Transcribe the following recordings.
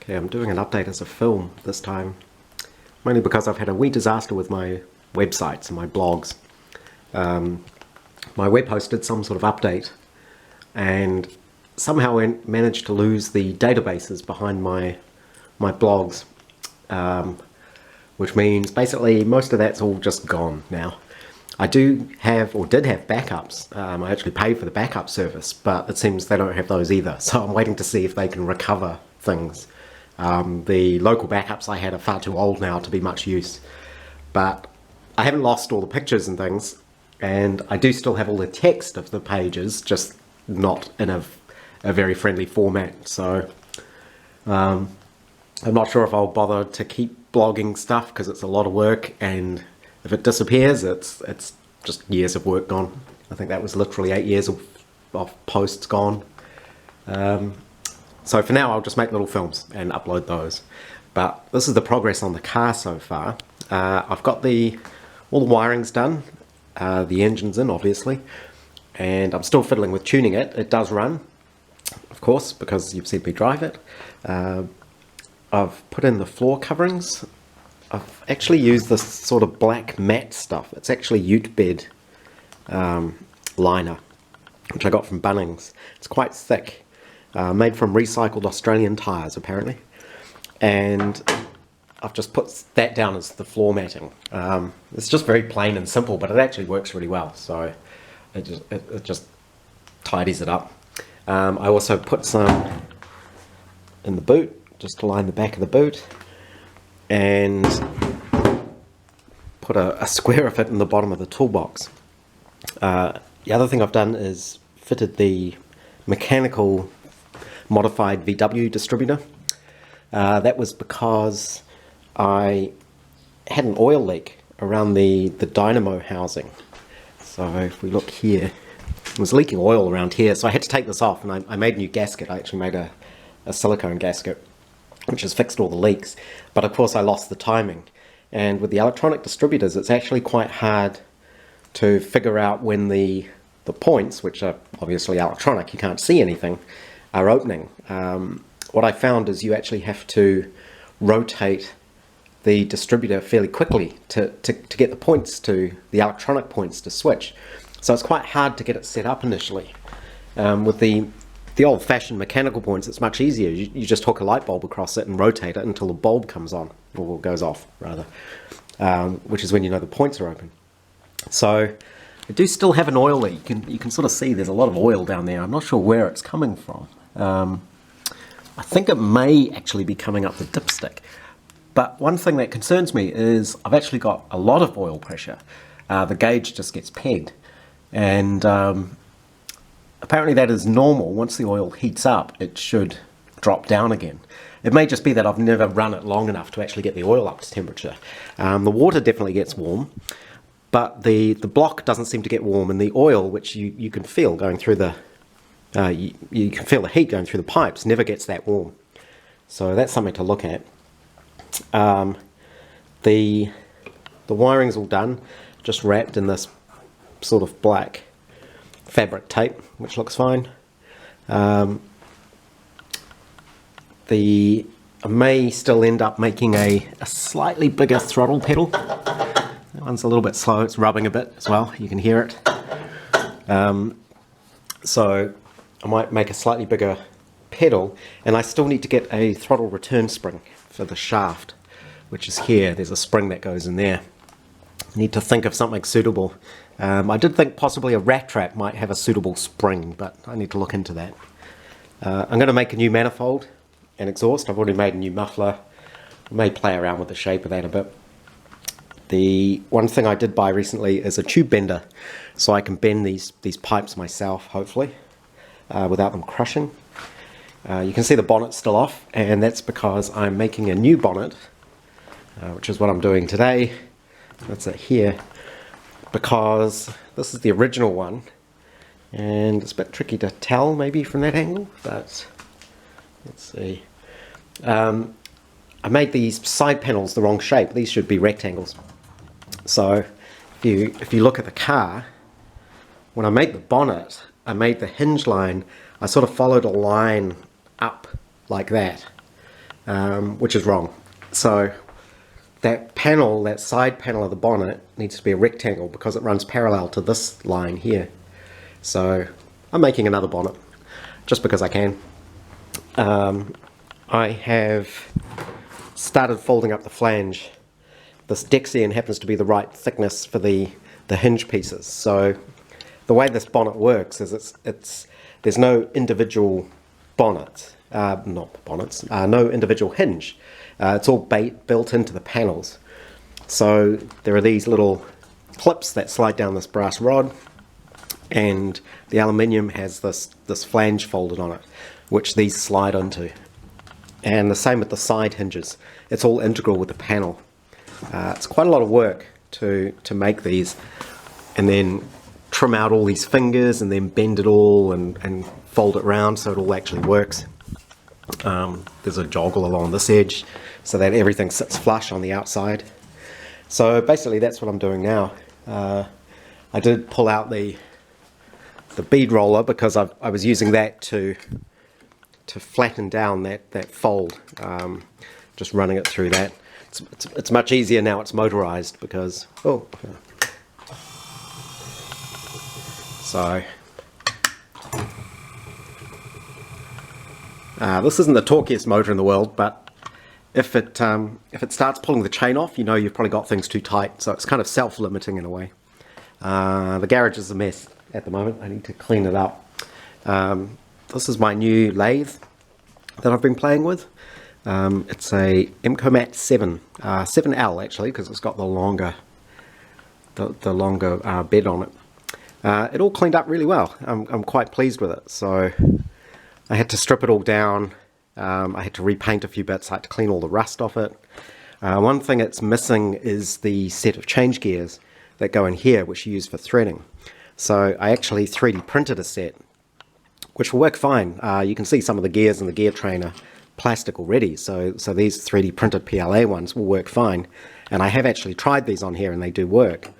Okay, I'm doing an update as a film this time, mainly because I've had a wee disaster with my websites and my blogs. My web host did some sort of update and somehow managed to lose the databases behind my blogs, which means basically most of that's all just gone now. I do have, or did have, backups. I actually paid for the backup service, but it seems they don't have those either. So I'm waiting to see if they can recover things. The local backups I had are far too old now to be much use. But I haven't lost all the pictures and things, and I do still have all the text of the pages, just not in a very friendly format. So I'm not sure if I'll bother to keep blogging stuff because it's a lot of work, and if it disappears, it's just years of work gone. I think that was literally 8 years of posts gone. So for now, I'll just make little films and upload those. But this is the progress on the car so far. I've got all the wiring's done, the engine's in, obviously, and I'm still fiddling with tuning it. It does run, of course, because you've seen me drive it. I've put in the floor coverings. I've actually used this sort of black matte stuff. It's actually ute bed liner, which I got from Bunnings. It's quite thick, made from recycled Australian tyres apparently, and I've just put that down as the floor matting. It's just very plain and simple, but it actually works really well, so it just tidies it up. I also put some in the boot, just to line the back of the boot, and put a square of it in the bottom of the toolbox. The other thing I've done is fitted the mechanical modified VW distributor. That was because I had an oil leak around the dynamo housing. So if we look here, it was leaking oil around here, so I had to take this off, and I made a new gasket. I actually made a silicone gasket which has fixed all the leaks, but of course I lost the timing. And with the electronic distributors, it's actually quite hard to figure out when the points, which are obviously electronic, you can't see anything, are opening. What I found is you actually have to rotate the distributor fairly quickly to get the points the electronic points to switch. So it's quite hard to get it set up initially. With the old-fashioned mechanical points, it's much easier. You just hook a light bulb across it and rotate it until the bulb comes on, or goes off rather, which is when you know the points are open. So I do still have an oil leak. You can sort of see there's a lot of oil down there. I'm not sure where it's coming from. I think it may actually be coming up the dipstick. But one thing that concerns me is I've actually got a lot of oil pressure. The gauge just gets pegged, and apparently that is normal. Once the oil heats up, it should drop down again. It may just be that I've never run it long enough to actually get the oil up to temperature. The water definitely gets warm, but the block doesn't seem to get warm, and the oil, which you can feel going through the you can feel the heat going through the pipes, never gets that warm. So that's something to look at. The wiring's all done, just wrapped in this sort of black fabric tape, which looks fine. I may still end up making a slightly bigger throttle pedal. That one's a little bit slow, it's rubbing a bit as well, you can hear it. So I might make a slightly bigger pedal, and I still need to get a throttle return spring for the shaft, which is here. There's a spring that goes in there. I need to think of something suitable. I did think possibly a rat trap might have a suitable spring, but I need to look into that. I'm going to make a new manifold and exhaust. I've already made a new muffler. I may play around with the shape of that a bit. The one thing I did buy recently is a tube bender, so I can bend these pipes myself, hopefully, without them crushing. You can see the bonnet's still off, and that's because I'm making a new bonnet, which is what I'm doing today. That's it here, because this is the original one, and it's a bit tricky to tell maybe from that angle, but let's see. I made these side panels the wrong shape. These should be rectangles. So if you look at the car, when I made the bonnet, I made the hinge line, I sort of followed a line up like that. which is wrong. So that panel, that side panel of the bonnet, needs to be a rectangle because it runs parallel to this line here. So I'm making another bonnet just because I can. I have started folding up the flange. This Dexian happens to be the right thickness for the hinge pieces. So the way this bonnet works is there's no individual bonnet, no individual hinge. It's all built into the panels. So there are these little clips that slide down this brass rod, and the aluminium has this flange folded on it, which these slide into. And the same with the side hinges. It's all integral with the panel. It's quite a lot of work to make these, and then trim out all these fingers, and then bend it all and fold it round so it all actually works. There's a joggle along this edge so that everything sits flush on the outside. So basically that's what I'm doing now. I did pull out the bead roller because I was using that to flatten down that fold, just running it through that. It's much easier now it's motorized because, so this isn't the torquiest motor in the world, but if it starts pulling the chain off, you know you've probably got things too tight, so it's kind of self-limiting in a way. The garage is a mess at the moment. I need to clean it up. This is my new lathe that I've been playing with. It's a Emcomat 7, 7L actually, because it's got the longer bed on it. It all cleaned up really well. I'm quite pleased with it. So I had to strip it all down. I had to repaint a few bits. I had to clean all the rust off it. One thing it's missing is the set of change gears that go in here, which you use for threading. So I actually 3D printed a set, which will work fine. You can see some of the gears in the gear train are plastic already, so these 3D printed PLA ones will work fine. And I have actually tried these on here and they do work.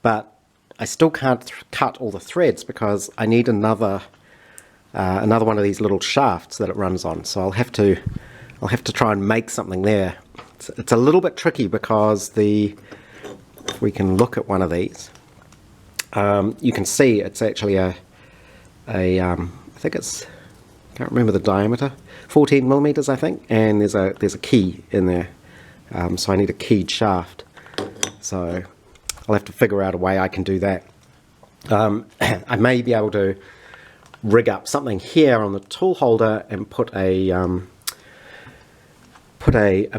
But I still can't cut all the threads because I need another one of these little shafts that it runs on. So I'll have to try and make something there. It's a little bit tricky because if we can look at one of these, you can see it's actually I think it's, can't remember the diameter, 14 millimeters I think, and there's a key in there, so I need a keyed shaft. So I'll have to figure out a way I can do that. I may be able to rig up something here on the tool holder and put a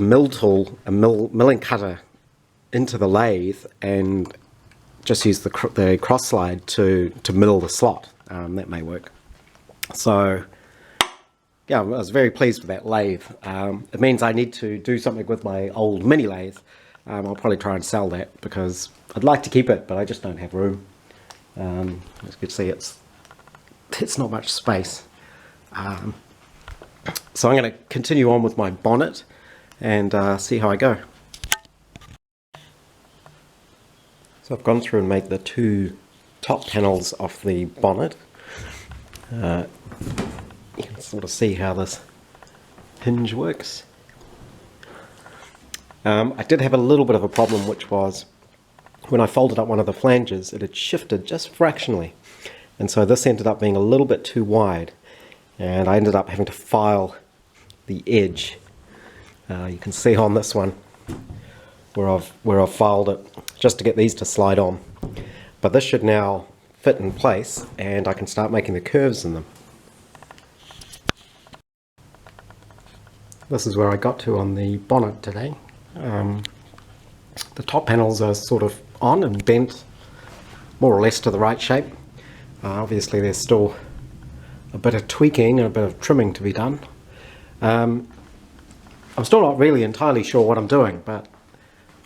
milling cutter into the lathe and just use the cross slide to mill the slot. That may work. So yeah, I was very pleased with that lathe. It means I need to do something with my old mini lathe. I'll probably try and sell that because I'd like to keep it, but I just don't have room. As you can see, it's not much space. So I'm going to continue on with my bonnet and see how I go. So I've gone through and made the two top panels of the bonnet. You can sort of see how this hinge works. I did have a little bit of a problem, which was when I folded up one of the flanges, it had shifted just fractionally. And so this ended up being a little bit too wide. And I ended up having to file the edge. You can see on this one where I've filed it just to get these to slide on. But this should now fit in place and I can start making the curves in them. This is where I got to on the bonnet today. The top panels are sort of on and bent more or less to the right shape. Obviously there's still a bit of tweaking and a bit of trimming to be done. I'm still not really entirely sure what I'm doing, but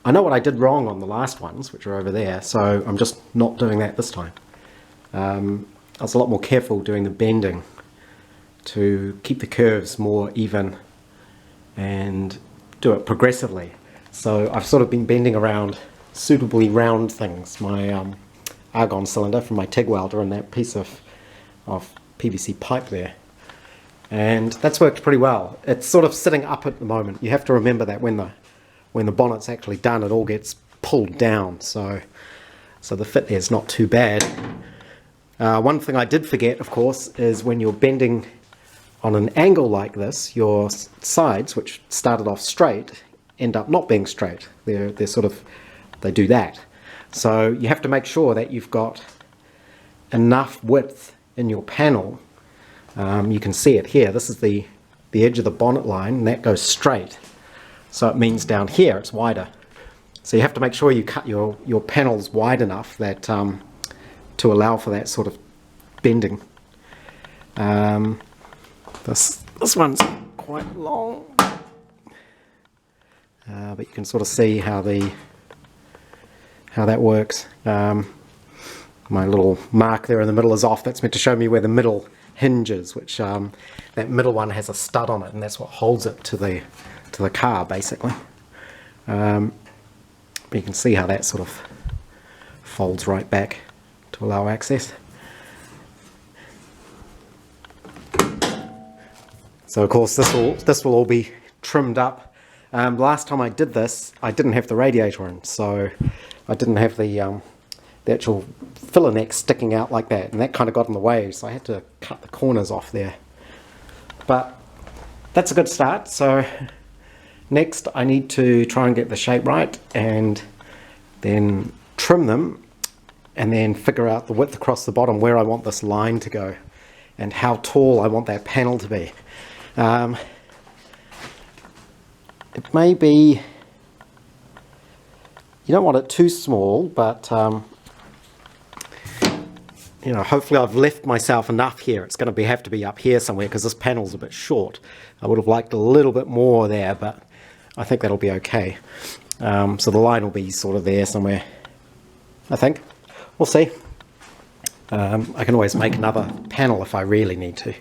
I know what I did wrong on the last ones, which are over there, so I'm just not doing that this time. I was a lot more careful doing the bending to keep the curves more even and do it progressively. So I've sort of been bending around suitably round things. My argon cylinder from my TIG welder and that piece of PVC pipe there. and that's worked pretty well. It's sort of sitting up at the moment. You have to remember that when the bonnet's actually done, it all gets pulled down, so the fit there is not too bad. One thing I did forget, of course, is when you're bending on an angle like this, your sides, which started off straight, end up not being straight. They're sort of, they do that. So you have to make sure that you've got enough width in your panel. You can see it here. This is the edge of the bonnet line, and that goes straight. So it means down here it's wider. So you have to make sure you cut your panels wide enough that to allow for that sort of bending. This one's quite long, but you can sort of see how that works. My little mark there in the middle is off. That's meant to show me where the middle hinge is, which that middle one has a stud on it, and that's what holds it to the car, basically. But you can see how that sort of folds right back to allow access. So of course this will all be trimmed up. Last time I did this, I didn't have the radiator in, so I didn't have the actual filler neck sticking out like that, and that kind of got in the way, so I had to cut the corners off there. But that's a good start. So next I need to try and get the shape right, and then trim them, and then figure out the width across the bottom, where I want this line to go, and how tall I want that panel to be. It may be, you don't want it too small, but you know, hopefully I've left myself enough here. It's going to have to be up here somewhere, because this panel's a bit short. I would have liked a little bit more there, but I think that'll be okay. So the line will be sort of there somewhere, I think. We'll see. I can always make another panel if I really need to.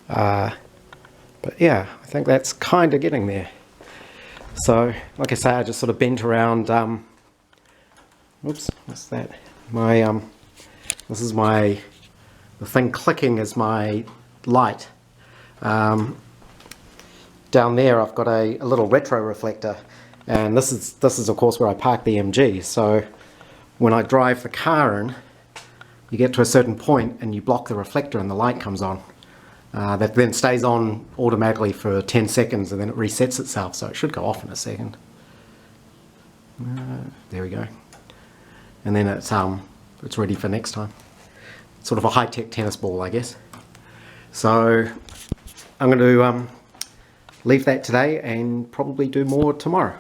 But yeah, I think that's kind of getting there. So, like I say, I just sort of bent around, oops, what's that? This is the thing clicking is my light. Down there I've got a little retro reflector, and this is of course where I park the MG. So when I drive the car in, you get to a certain point and you block the reflector and the light comes on. That then stays on automatically for 10 seconds, and then it resets itself, so it should go off in a second. There we go. And then it's ready for next time. Sort of a high-tech tennis ball, I guess. So I'm going to leave that today and probably do more tomorrow.